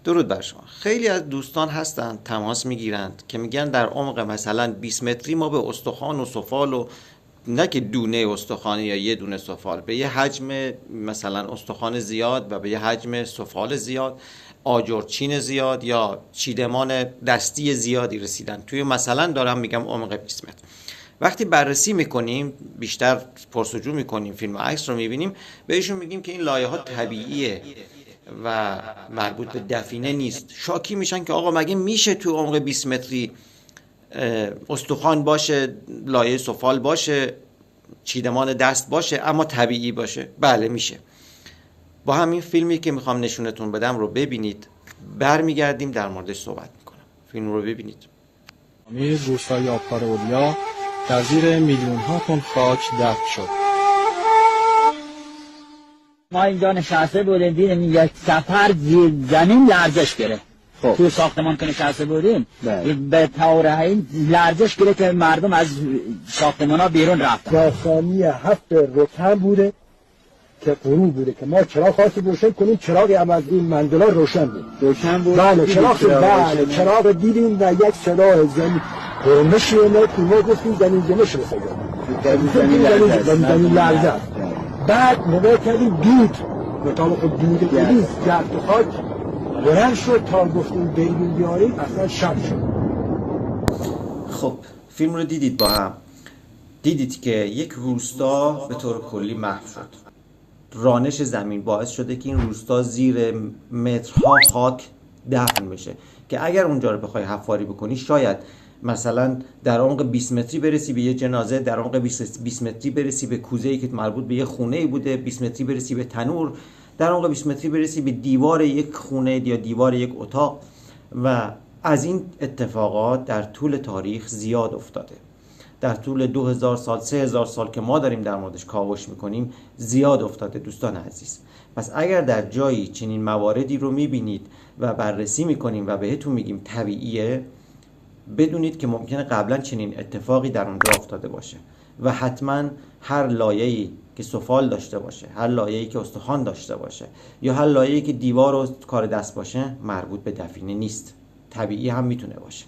درود بر شما. خیلی از دوستان هستند تماس میگیرند که میگن در عمق مثلا 20 متری ما به استخوان و سفال و نه که دونه استخوان یا یه دونه سفال، به یه حجم مثلا استخوان زیاد و به یه حجم سفال زیاد، آجرچین زیاد یا چیدمان دستی زیادی رسیدن. توی مثلا دارم میگم عمق 20 متر. وقتی بررسی میکنیم، بیشتر پرسجو میکنیم، فیلم و عکس رو میبینیم، بهشون میگیم که این لایه ها طبیعیه و مربوط به دفینه نیست. شاکی میشن که آقا مگه میشه تو عمق 20 متری استخوان باشه، لایه سفال باشه، چیدمان دست باشه اما طبیعی باشه؟ بله میشه. با همین فیلمی که میخوام نشونتون بدم رو ببینید، برمیگردیم در موردش صحبت میکنم. فیلم رو ببینید. روستای آبکار اولیا در زیر میلیون ها تن خاک دفن شد. ما اینجا نشسته بودیم، دیدیم یک سفر زیر زمین لرزش گرفت. تو ساختمان که نشسته بودیم به طوره لرزش گرفت که مردم از ساختمان ها بیرون رفتن. داستانی 7 رکن بوده که غروب بوده که ما چراغ خاصی روشن کنیم، چراغی هم از این منزلا روشن بود. بله چراغ دیدیم و یک صدا زمین قرمشی اومد که ما گفتیم زمین جنش رو زمین لرزه. بعد نگاه کردیم دود مطابق دود دیدیم گرد و خاک بلند شد تا گفتیم بریم بیاریم، اصلا شب شد. خب فیلم رو دیدید با هم، دیدید که یک روستا به طور کلی محو شد. رانش زمین باعث شده که این روستا زیر مترها خاک دفن بشه که اگر اونجا رو بخوای حفاری بکنی، شاید مثلا در عمق 20 متری برسی به یه جنازه، در عمق 20 متری برسی به کوزه‌ای که مربوط به یه خونه‌ای بوده، 20 متری برسی به تنور، در عمق 20 متری برسی به دیوار یک خونه یا دیوار یک اتاق. و از این اتفاقات در طول تاریخ زیاد افتاده. در طول 2000 سال 3000 سال که ما داریم در موردش کاوش میکنیم زیاد افتاده دوستان عزیز. پس اگر در جایی چنین مواردی رو میبینید و بررسی میکنیم و بهتون میگیم طبیعیه، بدونید که ممکنه قبلا چنین اتفاقی در اونجا افتاده باشه و حتما هر لایه‌ای که سفال داشته باشه، هر لایه‌ای که استخوان داشته باشه یا هر لایه‌ای که دیوار و کار دست باشه مربوط به دفینه نیست، طبیعی هم میتونه باشه.